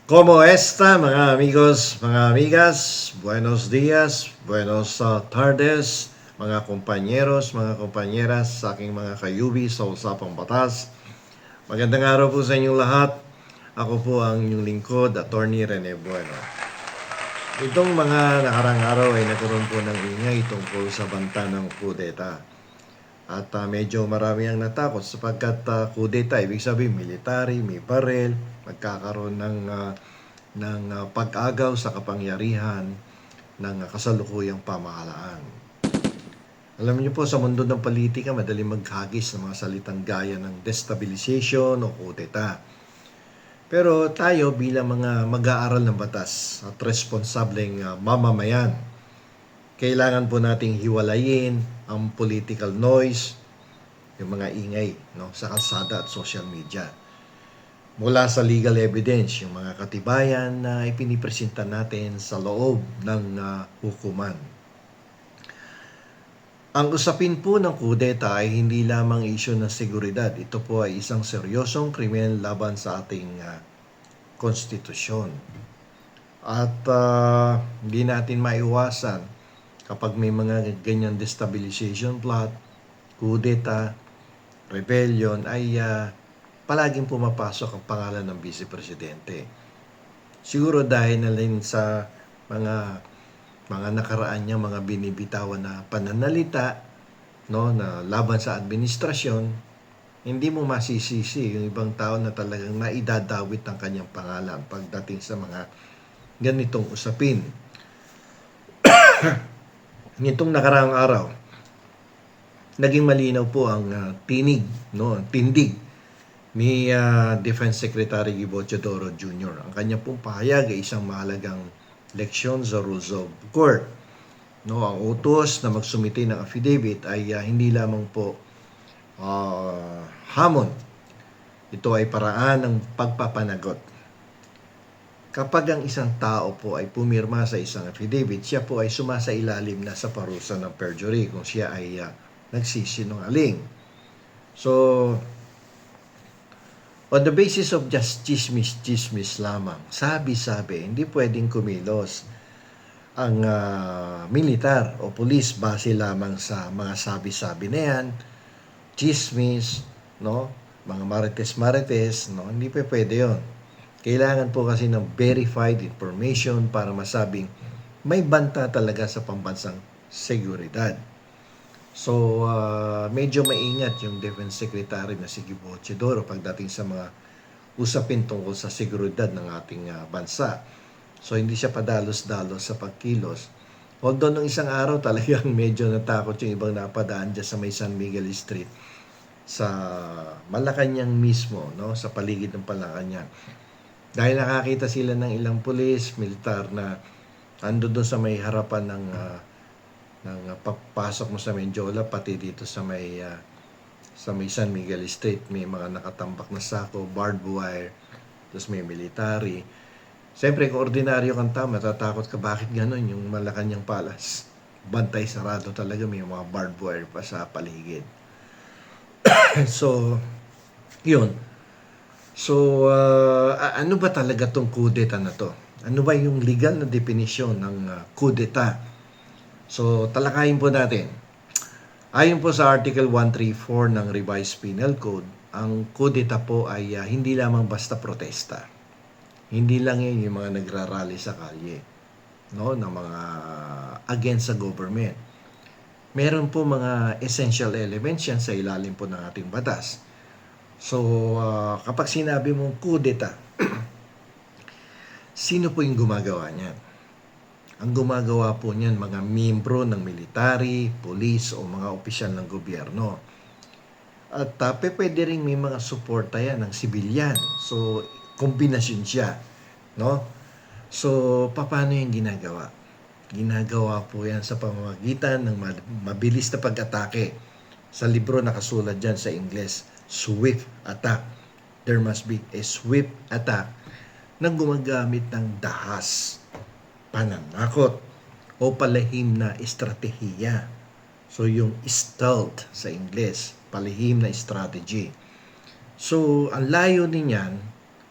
¿Cómo está mga amigos, mga amigas? Buenos días, buenos tardes, mga kompanyeros, mga kompanyeras, sa aking mga kayubi sa Usapang Batas. Magandang araw po sa inyong lahat. Ako po ang inyong lingkod, Attorney Rene Bueno. Itong mga nakarang araw ay nagkaroon po ng ingay tungkol sa banta ng kudeta. At medyo marami ang natakot sapagkat kudeta, ibig sabihin military, may barel, magkakaroon ng pag-agaw sa kapangyarihan ng kasalukuyang pamahalaan. Alam niyo po, sa mundo ng politika, madaling maghagis ng mga salitang gaya ng destabilization o kudeta. Pero tayo bilang mga mag-aaral ng batas at responsableng mamamayan, kailangan po nating hiwalayin ang political noise, yung mga ingay sa kalsada at social media. Mula sa legal evidence, yung mga katibayan na ipinipresenta natin sa loob ng hukuman. Ang usapin po ng kudeta ay hindi lamang isyu ng seguridad. Ito po ay isang seryosong krimen laban sa ating konstitusyon. At hindi natin maiwasan kapag may mga ganyan destabilization plot, kudeta, rebellion, ay palaging pumapasok ang pangalan ng Vice Presidente. Siguro dahil na rin sa mga nakaraan niya, mga binibitawan na pananalita, na laban sa administrasyon, hindi mo masisisi yung ibang tao na talagang naidadawit ang kanyang pangalan pagdating sa mga ganitong usapin. Nitong nakaraang araw, naging malinaw po ang tindig ni Defense Secretary Gibo Teodoro Jr. Ang kanya pong pahayag ay isang mahalagang leksyon sa rules of court. Ang utos na magsumite ng affidavit ay hindi lamang po hamon. Ito ay paraan ng pagpapanagot. Kapag ang isang tao po ay pumirma sa isang affidavit, siya po ay sumasailalim na sa parusa ng perjury kung siya ay nagsisinungaling. So, on the basis of just chismis lamang, sabi-sabi, hindi pwedeng kumilos ang militar o pulis base lamang sa mga sabi-sabi na yan, chismis, mga marites-marites, hindi pa pwede yon. Kailangan po kasi ng verified information para masabing may banta talaga sa pambansang seguridad. So, medyo maingat yung Defense Secretary na si Gibo Teodoro pagdating sa mga usapin tungkol sa seguridad ng ating bansa. So, hindi siya padalos-dalos sa pagkilos. Although, nung isang araw talagang medyo natakot yung ibang napadaan dyan sa may San Miguel Street sa Malacanang mismo, sa paligid ng Malacanang. Dahil nakakita sila ng ilang pulis, militar na ando doon sa may harapan ng papasok mo sa Menjola, pati dito sa may San Miguel Street, may mga nakatambak na sako, barbed wire, tapos may military. Siyempre, kung ordinaryo kang tao, matatakot ka, bakit gano'n yung Malacanang Palace? Bantay sarado talaga, may mga barbed wire pa sa paligid. So, yun. So, ano ba talaga tong kudeta na to? Ano ba yung legal na definisyon ng kudeta? So, talakayin po natin. Ayon po sa Article 134 ng Revised Penal Code, ang kudeta po ay hindi lamang basta protesta. Hindi lang yun yung mga nagrarally sa kalye, ng mga against sa government. Meron po mga essential elements yan sa ilalim po ng ating batas. So, kapag sinabi mong kudeta, sino po yung gumagawa niyan? Ang gumagawa po niyan, mga miyembro ng military, police, o mga opisyal ng gobyerno. At pwede rin may mga suporta yan ng sibilyan. So, kombinasyon siya. So, paano yung ginagawa? Ginagawa po yan sa pamamagitan ng mabilis na pag-atake. Sa libro nakasulat dyan sa Ingles, swift attack. There must be a swift attack na gumagamit ng dahas, pananakot, o palihim na estratehiya. So, yung stealth sa Ingles, palihim na strategy. So, ang layo niyan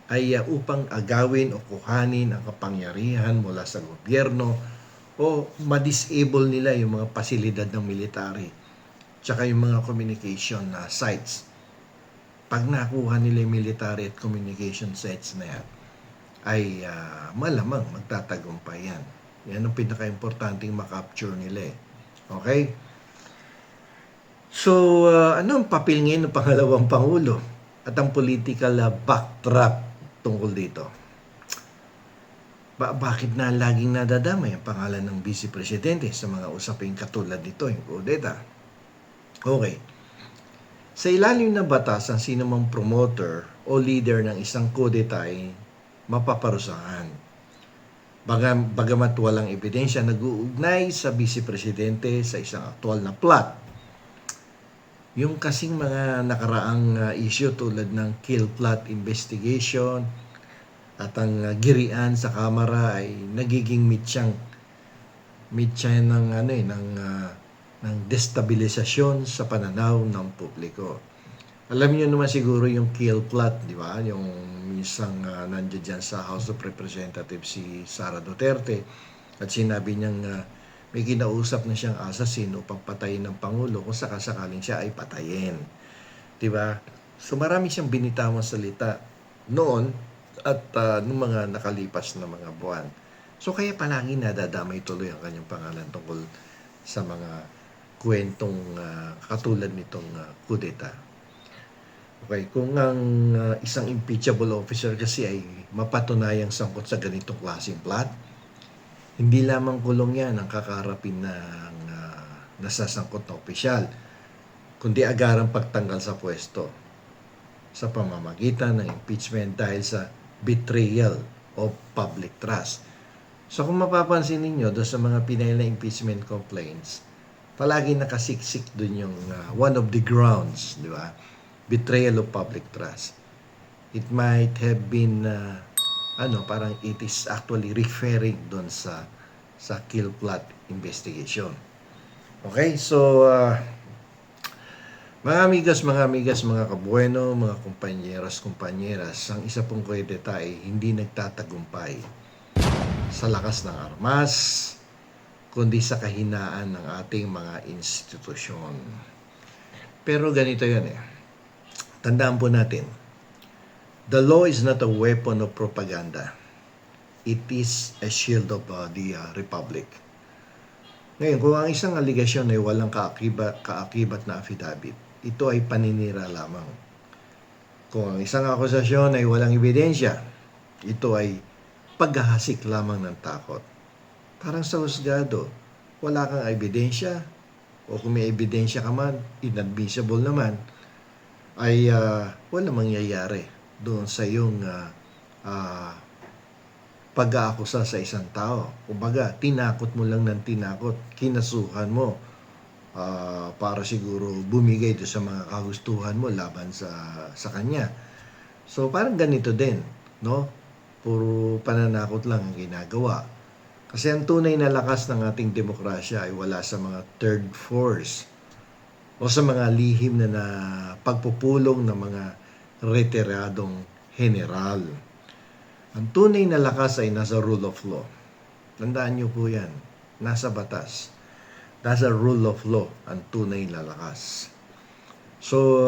ay upang agawin o kuhanin ang kapangyarihan mula sa gobyerno o ma-disable nila yung mga pasilidad ng military tsaka yung mga communication sites. Pag nakuha nila yung military at communication sites na yan, ay malamang magtatagumpay yan. Yan ang pinaka-importanting makapture nila eh. Okay? So, ano ang papel ngayon ng pangalawang Pangulo at ang political backdrop tungkol dito? Bakit na laging nadadamay ang pangalan ng Vice Presidente sa mga usaping katulad nito, yung kudeta? Okay. Sa ilalim ng batas, ang sinumang promoter o leader ng isang kudeta ay mapaparusahan. Bagamat walang ebidensya nag-uugnay sa Vice Presidente sa isang aktual na plot, yung kasing mga nakaraang issue tulad ng kill plot investigation at ang girian sa Kamara ay nagiging mitya ng destabilisasyon sa pananaw ng publiko. Alam niyo naman siguro yung kill plot, di ba? Yung isang nandiyan dyan sa House of Representatives si Sara Duterte at sinabi niyang may kinausap na siyang assassin upang patayin ng Pangulo kung sakasakaling siya ay patayin. Di ba? So marami siyang binitawang salita noon at nung mga nakalipas na mga buwan. So kaya palagi nadadamay tuloy ang kanyang pangalan tungkol sa mga kwentong katulad nitong kudeta. Okay, kung ang isang impeachable officer kasi ay mapatunayang sangkot sa ganitong klaseng plot, hindi lamang kulong yan ang kakaharapin ng nasasangkot na opisyal, kundi agarang pagtanggal sa pwesto sa pamamagitan ng impeachment dahil sa betrayal of public trust. So kung mapapansin ninyo doon sa mga pinail na impeachment complaints, palagi nakasiksik doon yung one of the grounds, di ba? Betrayal of public trust. It might have been parang it is actually referring doon sa kill plot investigation. Okay, so mga amigas, mga kabueno, mga kompanyeras, ang isa pong kudeta ay hindi nagtatagumpay sa lakas ng armas, kundi sa kahinaan ng ating mga institusyon. Pero ganito yan eh. Tandaan po natin, the law is not a weapon of propaganda. It is a shield of the republic. Ngayon, kung ang isang aligasyon ay walang kaakibat na affidavit, ito ay paninira lamang. Kung ang isang akusasyon ay walang ebidensya, ito ay paghahasik lamang ng takot. Parang sa husgado, wala kang ebidensya, o kung may ebidensya ka man, inadmissible naman, ay wala mangyayari doon sa iyong pag-aakusa sa isang tao. Kumbaga, tinakot mo lang ng tinakot, kinasuhan mo para siguro bumigay doon sa mga kagustuhan mo laban sa kanya. So, parang ganito din, no? Puro pananakot lang ang ginagawa. Kasi ang tunay na lakas ng ating demokrasya ay wala sa mga third force o sa mga lihim na pagpupulong ng mga retiradong general. Ang tunay na lakas ay nasa rule of law. Tandaan niyo po yan. Nasa batas. Nasa rule of law ang tunay na lakas. So,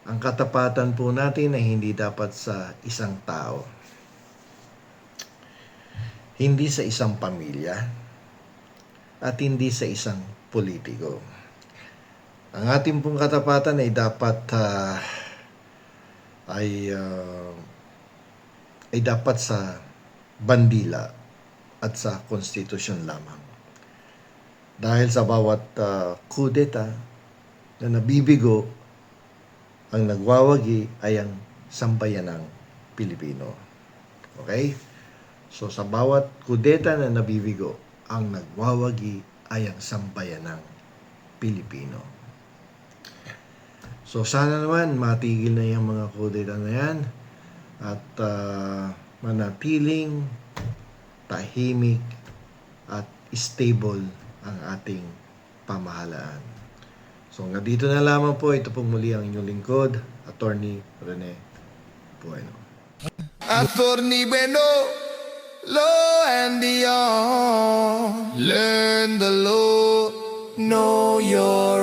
ang katapatan po natin ay hindi dapat sa isang tao. Hindi sa isang pamilya. At hindi sa isang politiko. Ang ating pong katapatan ay dapat ay dapat sa bandila at sa konstitusyon lamang. Dahil sa bawat kudeta na nabibigo, ang nagwawagi ay ang sambayanang Pilipino. Okay? So sa bawat kudeta na nabibigo, ang nagwawagi ay ang sambayanang Pilipino. So sana naman matigil na yung mga kudeta na yan at manatiling tahimik at stable ang ating pamahalaan. So, dito na lamang po. Ito pong muli ang inyong lingkod, Attorney Rene Bueno. Attorney bueno, law and the law. Learn the law, know your